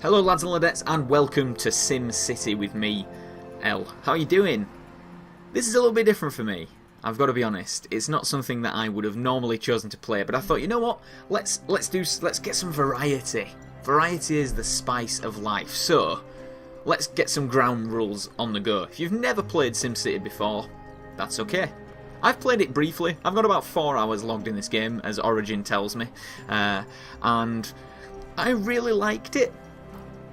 Hello lads and ladettes and welcome to SimCity with me, Elle. How are you doing? This is a little bit different for me, I've got to be honest. It's not something that I would have normally chosen to play, but I thought, you know what, let's get some variety. Variety is the spice of life, so let's get some ground rules on the go. If you've never played SimCity before, that's okay. I've played it briefly. I've got about 4 hours logged in this game, as Origin tells me, and I really liked it.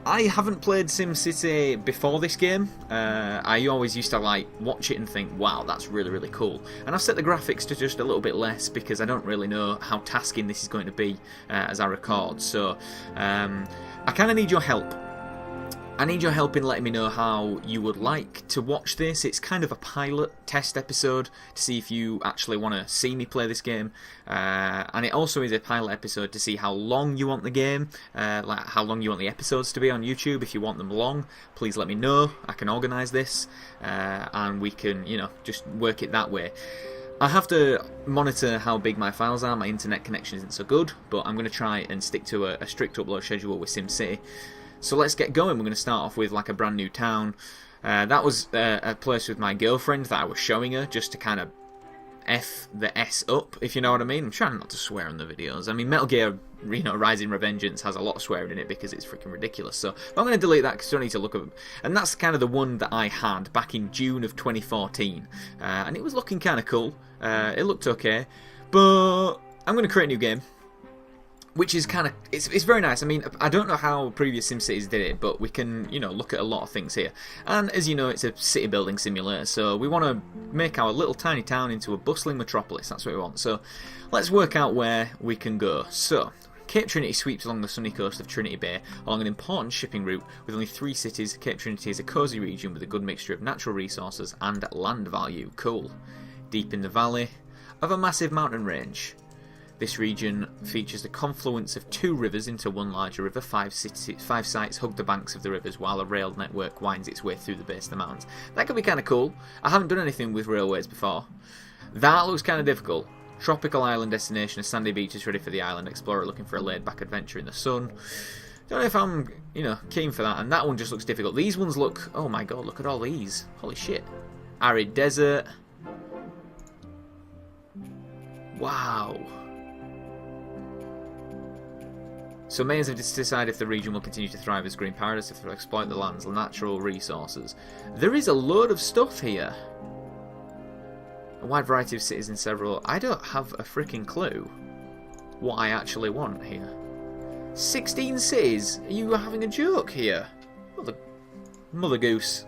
I haven't played SimCity before this game. I always used to like watch it and think, wow, that's really, really cool. And I've set the graphics to just a little bit less because I don't really know how tasking this is going to be as I record. So I kind of need your help. I need your help in letting me know how you would like to watch this. It's kind of a pilot test episode to see if you actually want to see me play this game. And it also is a pilot episode to see how long you want the game, like how long you want the episodes to be on YouTube. If you want them long, please let me know. I can organise this and we can, you know, just work it that way. I have to monitor how big my files are. My internet connection isn't so good, but I'm going to try and stick to a strict upload schedule with SimCity. So let's get going. We're going to start off with like a brand new town. That was a place with my girlfriend that I was showing her just to kind of F the S up, if you know what I mean. I'm trying not to swear on the videos. I mean, Metal Gear, you know, Rising Revengeance has a lot of swearing in it because it's freaking ridiculous. So I'm going to delete that because I don't need to look at them. And that's kind of the one that I had back in June of 2014. And it was looking kind of cool. It looked okay. But I'm going to create a new game, which is kind of, it's very nice. I mean, I don't know how previous SimCities did it, but we can, you know, look at a lot of things here. And as you know, it's a city building simulator, so we want to make our little tiny town into a bustling metropolis. That's what we want. So let's work out where we can go. So Cape Trinity sweeps along the sunny coast of Trinity Bay along an important shipping route with only 3 cities. Cape Trinity is a cosy region with a good mixture of natural resources and land value. Cool. Deep in the valley of a massive mountain range. This region features the confluence of 2 rivers into one larger river. 5 sites hug the banks of the rivers while a rail network winds its way through the base of the mountains. That could be kind of cool. I haven't done anything with railways before. That looks kind of difficult. Tropical island destination, a sandy beach is ready for the island explorer looking for a laid-back adventure in the sun. Don't know if I'm, you know, keen for that. And that one just looks difficult. These ones look, oh my god, look at all these. Holy shit. Arid desert. Wow. So mayors have to decide if the region will continue to thrive as green paradise, if they'll exploit the land's natural resources. There is a load of stuff here. A wide variety of cities in several... I don't have a freaking clue what I actually want here. 16 cities? Are you having a joke here? Mother goose.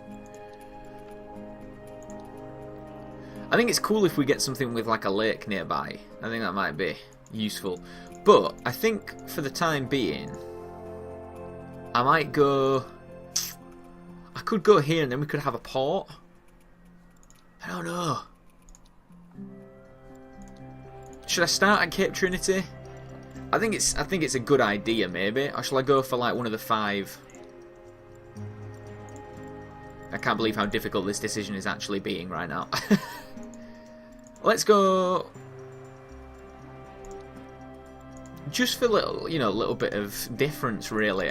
I think it's cool if we get something with like a lake nearby. I think that might be useful. But I think for the time being, I might go... I could go here and then we could have a port. I don't know. Should I start at Cape Trinity? I think it's a good idea maybe. Or shall I go for like one of the 5? I can't believe how difficult this decision is actually being right now. Let's go... just for a little, you know, little bit of difference, really.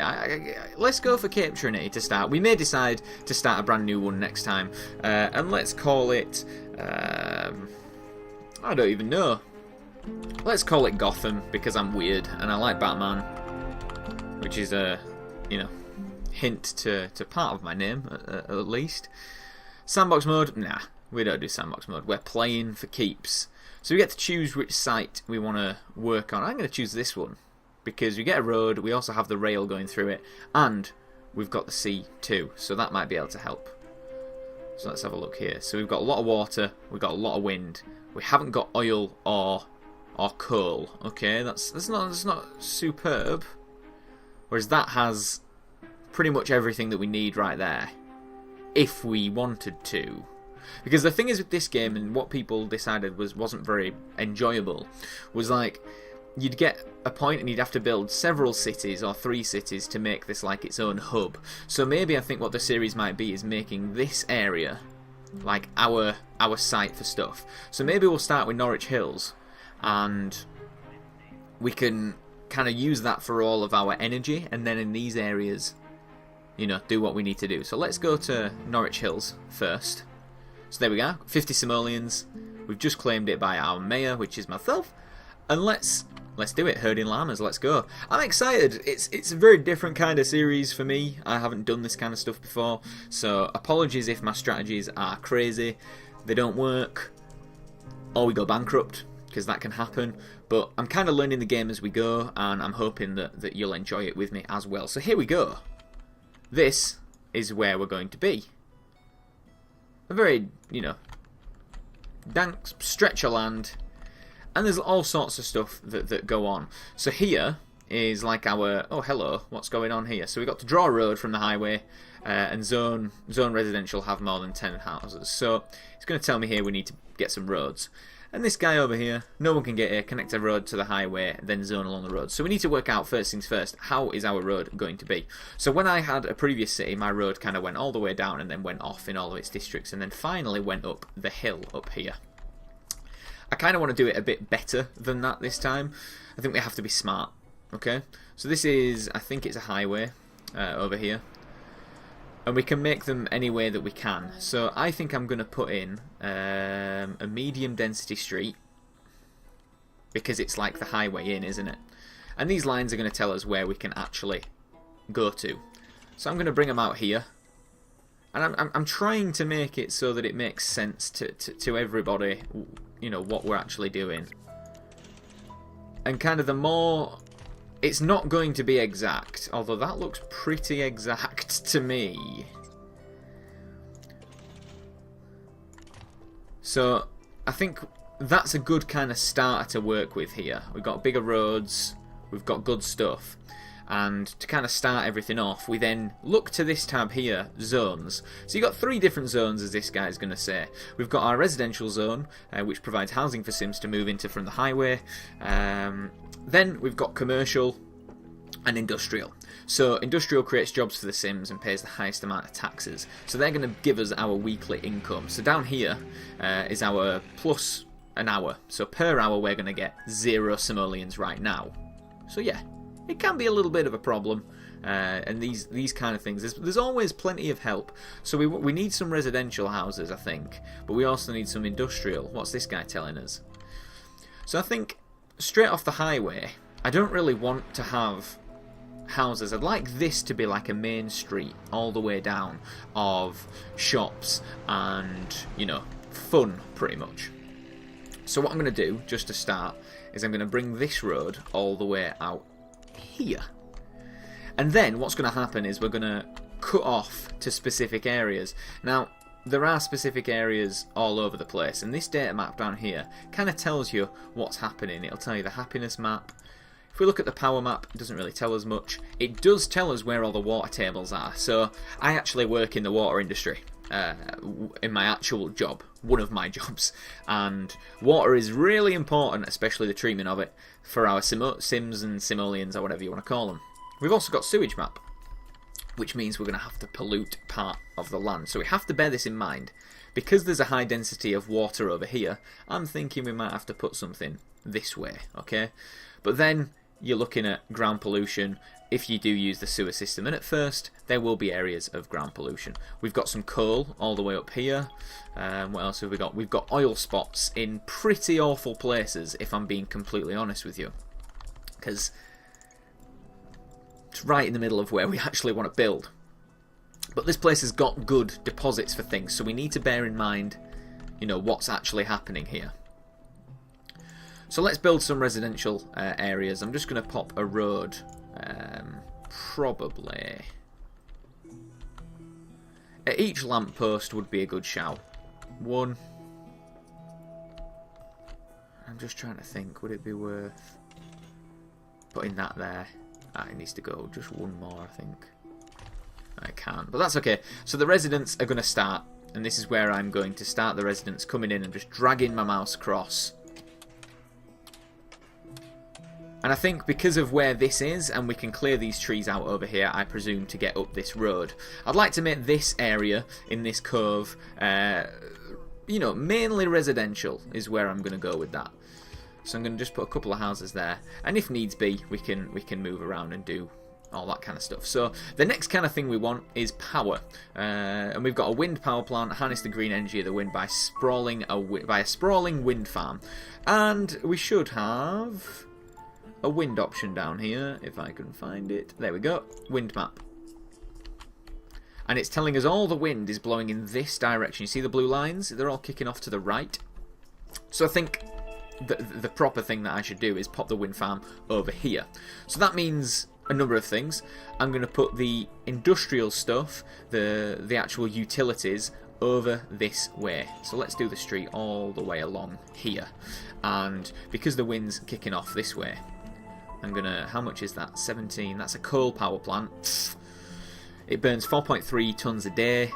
Let's go for Cape Trinity to start. We may decide to start a brand new one next time, and let's call it. I don't even know. Let's call it Gotham because I'm weird and I like Batman, which is a, you know, hint to part of my name at least. Sandbox mode? Nah, we don't do sandbox mode. We're playing for keeps. So we get to choose which site we want to work on. I'm going to choose this one because we get a road, we also have the rail going through it, and we've got the sea too, so that might be able to help. So let's have a look here. So we've got a lot of water, we've got a lot of wind, we haven't got oil or coal. Okay, that's not superb. Whereas that has pretty much everything that we need right there, if we wanted to. Because the thing is with this game, and what people decided wasn't very enjoyable, was like you'd get a point and you'd have to build several cities or 3 cities to make this like its own hub. So maybe I think what the series might be is making this area like our site for stuff. So maybe we'll start with Norwich Hills, and we can kind of use that for all of our energy, and then in these areas, you know, do what we need to do. So let's go to Norwich Hills first. So there we go, 50 simoleons. We've just claimed it by our mayor, which is myself, and let's do it. Herding llamas, let's go. I'm excited. It's a very different kind of series for me. I haven't done this kind of stuff before, so apologies if my strategies are crazy, they don't work, or we go bankrupt, because that can happen. But I'm kind of learning the game as we go, and I'm hoping that you'll enjoy it with me as well. So here we go. This is where we're going to be. A very, you know, dank stretch of land, and there's all sorts of stuff that go on. So here is like our, oh hello, what's going on here? So we've got to draw a road from the highway, and zone residential have more than 10 houses. So it's going to tell me here we need to get some roads. And this guy over here, no one can get here, connect a road to the highway, then zone along the road. So we need to work out, first things first, how is our road going to be? So when I had a previous city, my road kind of went all the way down and then went off in all of its districts, and then finally went up the hill up here. I kind of want to do it a bit better than that this time. I think we have to be smart, okay? So this is, I think it's a highway over here. And we can make them any way that we can. So I think I'm going to put in a medium density street, because it's like the highway in, isn't it? And these lines are going to tell us where we can actually go to. So I'm going to bring them out here. And I'm trying to make it so that it makes sense to everybody, you know, what we're actually doing. And kind of the more... It's not going to be exact, although that looks pretty exact to me. So I think that's a good kind of starter to work with here. We've got bigger roads, we've got good stuff. And to kind of start everything off, we then look to this tab here, zones. So you've got 3 different zones, as this guy's going to say. We've got our residential zone, which provides housing for Sims to move into from the highway. Then we've got commercial and industrial. So industrial creates jobs for the Sims and pays the highest amount of taxes. So they're going to give us our weekly income. So down here is our plus an hour. So per hour we're going to get 0 simoleons right now. So yeah, it can be a little bit of a problem. And these kind of things, there's always plenty of help. So we need some residential houses, I think, but we also need some industrial. What's this guy telling us? So I think straight off the highway, I don't really want to have houses. I'd like this to be like a main street all the way down of shops and, you know, fun pretty much. So what I'm going to do, just to start, is I'm going to bring this road all the way out here. And then what's going to happen is we're going to cut off to specific areas. Now, there are specific areas all over the place, and this data map down here kind of tells you what's happening. It'll tell you the happiness map. If we look at the power map, it doesn't really tell us much. It does tell us where all the water tables are. So I actually work in the water industry in my actual job, one of my jobs, and water is really important, especially the treatment of it, for our Sims and Simoleons, or whatever you want to call them. We've also got sewage map, which means we're going to have to pollute part of the land. So we have to bear this in mind. Because there's a high density of water over here, I'm thinking we might have to put something this way, okay? But then you're looking at ground pollution if you do use the sewer system. And at first, there will be areas of ground pollution. We've got some coal all the way up here. What else have we got? We've got oil spots in pretty awful places, if I'm being completely honest with you. Because it's right in the middle of where we actually want to build. But this place has got good deposits for things, so we need to bear in mind, you know, what's actually happening here. So let's build some residential areas. I'm just going to pop a road, probably. At each lamppost would be a good shout. One. I'm just trying to think, would it be worth putting that there? Ah, it needs to go just one more, I think. I can't, but that's okay. So the residents are going to start, and this is where I'm going to start the residents coming in and just dragging my mouse across. And I think because of where this is, and we can clear these trees out over here, I presume, to get up this road. I'd like to make this area in this cove, you know, mainly residential is where I'm going to go with that. So I'm going to just put a couple of houses there, and if needs be, we can move around and do all that kind of stuff. So the next kind of thing we want is power, and we've got a wind power plant. Harness the green energy of the wind by a sprawling wind farm, and we should have a wind option down here if I can find it. There we go, wind map. And it's telling us all the wind is blowing in this direction. You see the blue lines? They're all kicking off to the right. So I think the proper thing that I should do is pop the wind farm over here. So that means a number of things. I'm going to put the industrial stuff, the actual utilities, over this way. So let's do the street all the way along here. And because the wind's kicking off this way, I'm going to... How much is that? 17. That's a coal power plant. It burns 4.3 tonnes a day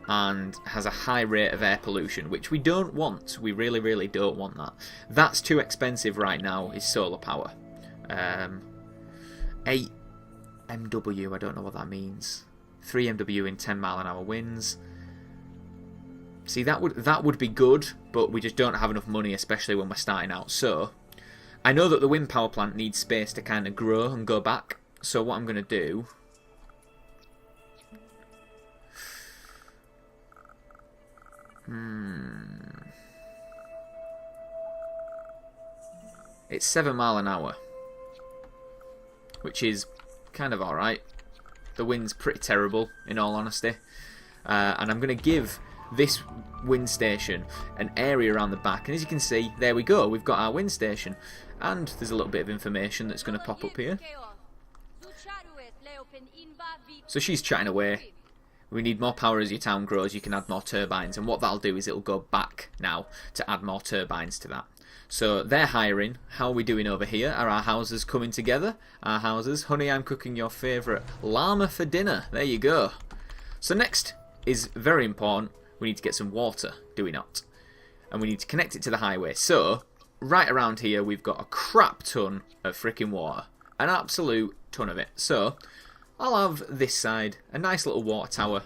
and has a high rate of air pollution, which we don't want. We really, really don't want that. That's too expensive right now, is solar power. 8 MW, I don't know what that means. 3 MW in 10 mile an hour winds. See, that would be good, but we just don't have enough money, especially when we're starting out. So, I know that the wind power plant needs space to kind of grow and go back. So what I'm going to do... It's 7 mile an hour, which is kind of alright. The wind's pretty terrible, in all honesty. And I'm going to give this wind station an area around the back. And as you can see, there we go. We've got our wind station. And there's a little bit of information that's going to pop up here. So she's chatting away. We need more power as your town grows. You can add more turbines. And what that'll do is it'll go back now to add more turbines to that. So they're hiring. How are we doing over here? Are our houses coming together? Our houses. Honey, I'm cooking your favourite llama for dinner. There you go. So next is very important. We need to get some water, do we not? And we need to connect it to the highway. So right around here we've got a crap ton of freaking water. An absolute ton of it. So I'll have this side, a nice little water tower,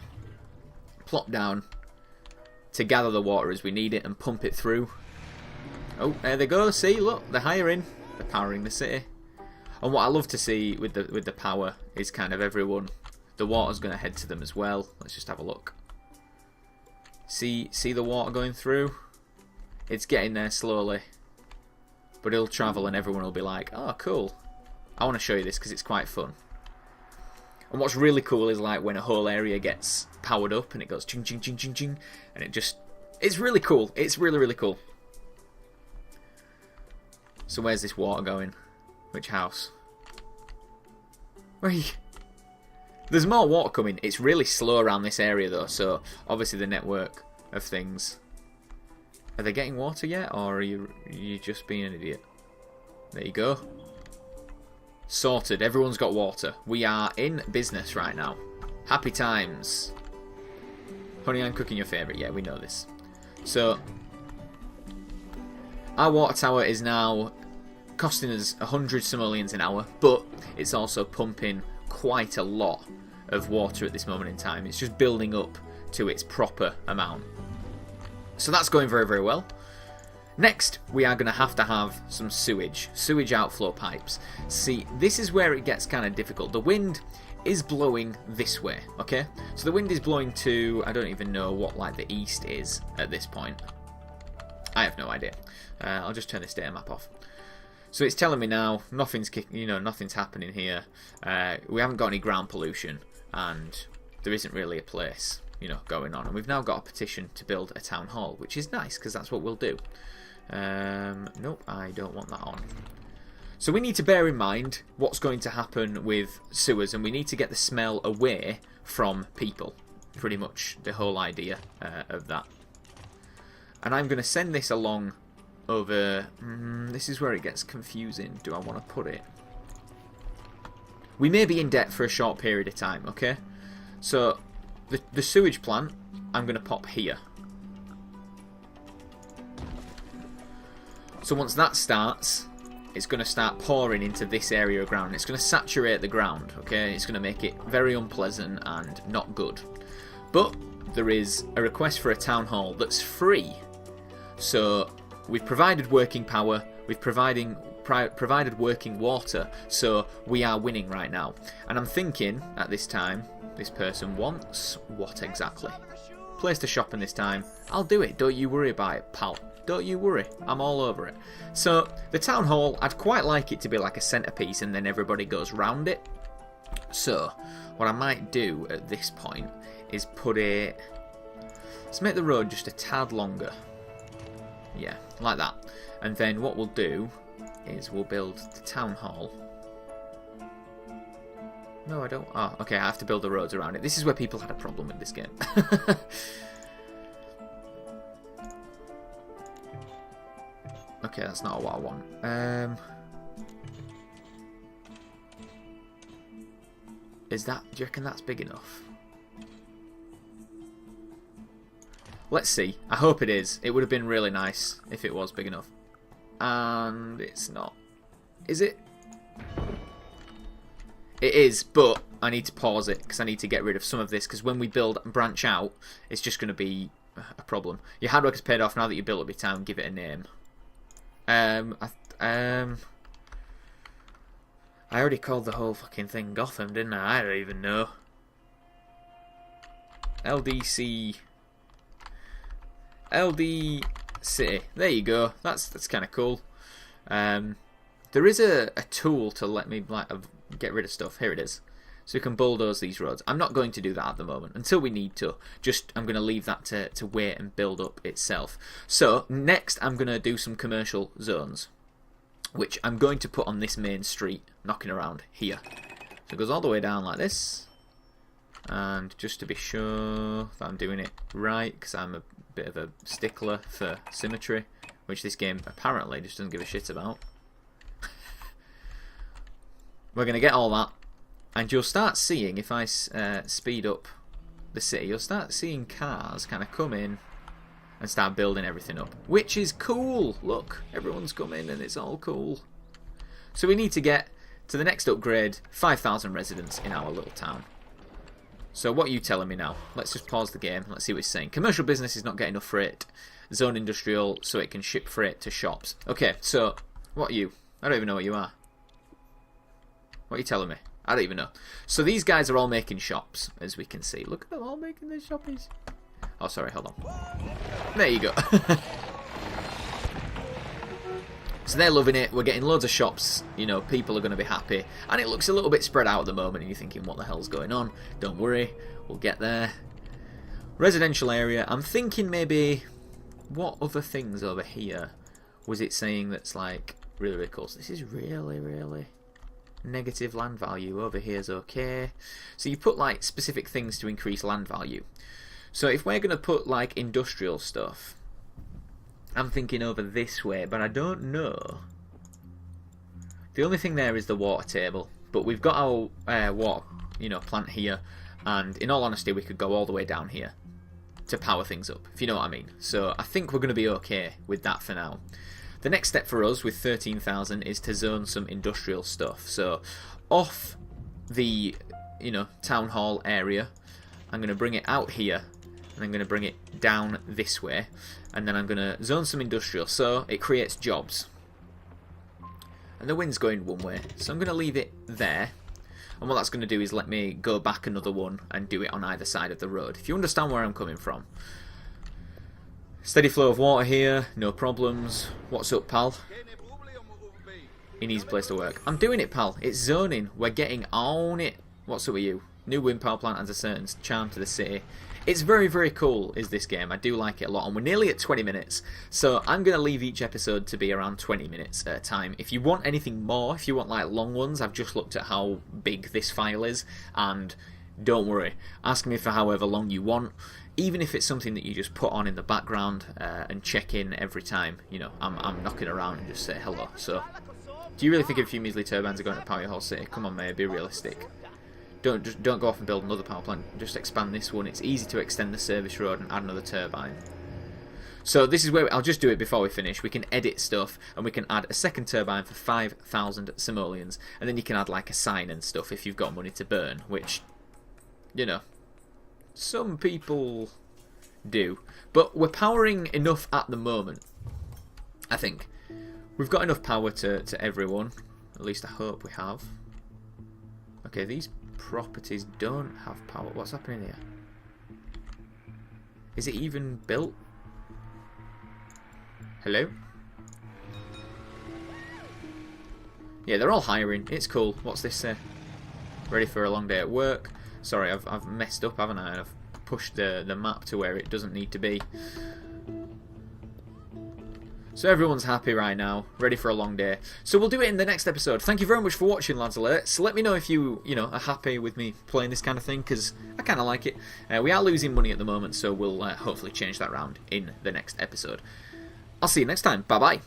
plop down to gather the water as we need it and pump it through. Oh, there they go. See, look, they're hiring. They're powering the city. And what I love to see with the power is kind of everyone. The water's going to head to them as well. Let's just have a look. See the water going through? It's getting there slowly. But it'll travel and everyone will be like, oh, cool. I want to show you this because it's quite fun. And what's really cool is like when a whole area gets powered up and it goes ching ching ching ching ching. And it just... It's really cool. It's really, really cool. So where's this water going? Which house? Wait. There's more water coming. It's really slow around this area though, so obviously the network of things. Are they getting water yet, or are you just being an idiot? There you go. Sorted. Everyone's got water. We are in business right now. Happy times. Honey, I'm cooking your favourite. Yeah, we know this. So, our water tower is now costing us 100 simoleons an hour, but it's also pumping quite a lot of water at this moment in time. It's just building up to its proper amount. So that's going very, very well. Next, we are going to have some sewage outflow pipes. See, this is where it gets kind of difficult. The wind is blowing this way, okay? So the wind is blowing to, I don't even know what like the east is at this point. I have no idea. I'll just turn this data map off. So it's telling me now nothing's happening here. We haven't got any ground pollution, and there isn't really a place, going on. And we've now got a petition to build a town hall, which is nice because that's what we'll do. Nope, I don't want that on. So we need to bear in mind what's going to happen with sewers, and we need to get the smell away from people. Pretty much the whole idea of that. And I'm going to send this along over... this is where it gets confusing. Do I want to put it? We may be in debt for a short period of time, okay? So, the sewage plant, I'm going to pop here. So once that starts, it's going to start pouring into this area of ground. It's going to saturate the ground, okay? It's going to make it very unpleasant and not good. But there is a request for a town hall that's free. So we've provided working power, We've provided working water, so we are winning right now. And I'm thinking, at this time, this person wants what exactly? Place a shop in this time. I'll do it, don't you worry about it, pal. Don't you worry, I'm all over it. So, the town hall, I'd quite like it to be like a centrepiece and then everybody goes round it. So, what I might do at this point is put it... Let's make the road just a tad longer. Yeah, like that. And then what we'll do is we'll build the town hall. No, I don't. Oh, okay, I have to build the roads around it. This is where people had a problem with this game. Okay, that's not what I want. Is that... Do you reckon that's big enough? Let's see. I hope it is. It would have been really nice if it was big enough. And it's not. Is it? It is, but I need to pause it because I need to get rid of some of this, because when we build and branch out, it's just going to be a problem. Your hard work is paid off now that you built up your town. Give it a name. I already called the whole fucking thing Gotham, didn't I? I don't even know. LDC City. There you go. That's kind of cool. There is a tool to let me like get rid of stuff. Here it is. So we can bulldoze these roads. I'm not going to do that at the moment until we need to. Just I'm going to leave that to wait and build up itself. So next I'm going to do some commercial zones, which I'm going to put on this main street, knocking around here. So it goes all the way down like this. And just to be sure that I'm doing it right, because I'm a bit of a stickler for symmetry, which this game apparently just doesn't give a shit about. We're going to get all that, and you'll start seeing, if I speed up the city, you'll start seeing cars kind of come in and start building everything up, which is cool. Look, everyone's come in and it's all cool. So we need to get to the next upgrade, 5,000 residents in our little town. So what are you telling me now? Let's just pause the game. Let's see what it's saying. Commercial business is not getting enough freight. Zone industrial, so it can ship freight to shops. Okay, so what are you? I don't even know what you are. What are you telling me? I don't even know. So these guys are all making shops, as we can see. Look at them all making their shoppies. Oh, sorry, hold on. There you go. So they're loving it. We're getting loads of shops. You know, people are going to be happy. And it looks a little bit spread out at the moment, and you're thinking, what the hell's going on? Don't worry, we'll get there. Residential area. I'm thinking maybe, what other things over here was it saying that's like really, really cool? So this is really, really negative land value. Over here's okay. So you put like specific things to increase land value. So if we're going to put like industrial stuff, I'm thinking over this way, but I don't know. The only thing there is the water table, but we've got our water, plant here, and in all honesty, we could go all the way down here to power things up, if you know what I mean. So I think we're going to be okay with that for now. The next step for us with 13,000 is to zone some industrial stuff. So off the, town hall area, I'm going to bring it out here, and I'm going to bring it down this way, and then I'm going to zone some industrial, so it creates jobs. And the wind's going one way, so I'm going to leave it there. And what that's going to do is let me go back another one and do it on either side of the road, if you understand where I'm coming from. Steady flow of water here, no problems. What's up, pal? He needs a place to work. I'm doing it, pal. It's zoning. We're getting on it. What's up with you? New wind power plant adds a certain charm to the city. It's very, very cool, is this game. I do like it a lot, and we're nearly at 20 minutes. So I'm going to leave each episode to be around 20 minutes at a time. If you want anything more, if you want like long ones, I've just looked at how big this file is, and don't worry. Ask me for however long you want. Even if it's something that you just put on in the background and check in every time, I'm knocking around and just say hello. So, do you really think a few measly turbines are going to power your whole city? Come on, mate, be realistic. Don't go off and build another power plant. Just expand this one. It's easy to extend the service road and add another turbine. So this is where I'll just do it before we finish. We can edit stuff, and we can add a second turbine for 5,000 simoleons, and then you can add like a sign and stuff if you've got money to burn, which, some people do. But we're powering enough at the moment, I think. We've got enough power to everyone. At least I hope we have. Okay, these properties don't have power. What's happening here? Is it even built? Hello? Yeah, they're all hiring. It's cool. What's this say? Ready for a long day at work. Sorry, I've messed up, haven't I? I've pushed the map to where it doesn't need to be. So everyone's happy right now, ready for a long day. So we'll do it in the next episode. Thank you very much for watching, lads. So let me know if you are happy with me playing this kind of thing, because I kind of like it. We are losing money at the moment, so we'll hopefully change that round in the next episode. I'll see you next time. Bye-bye.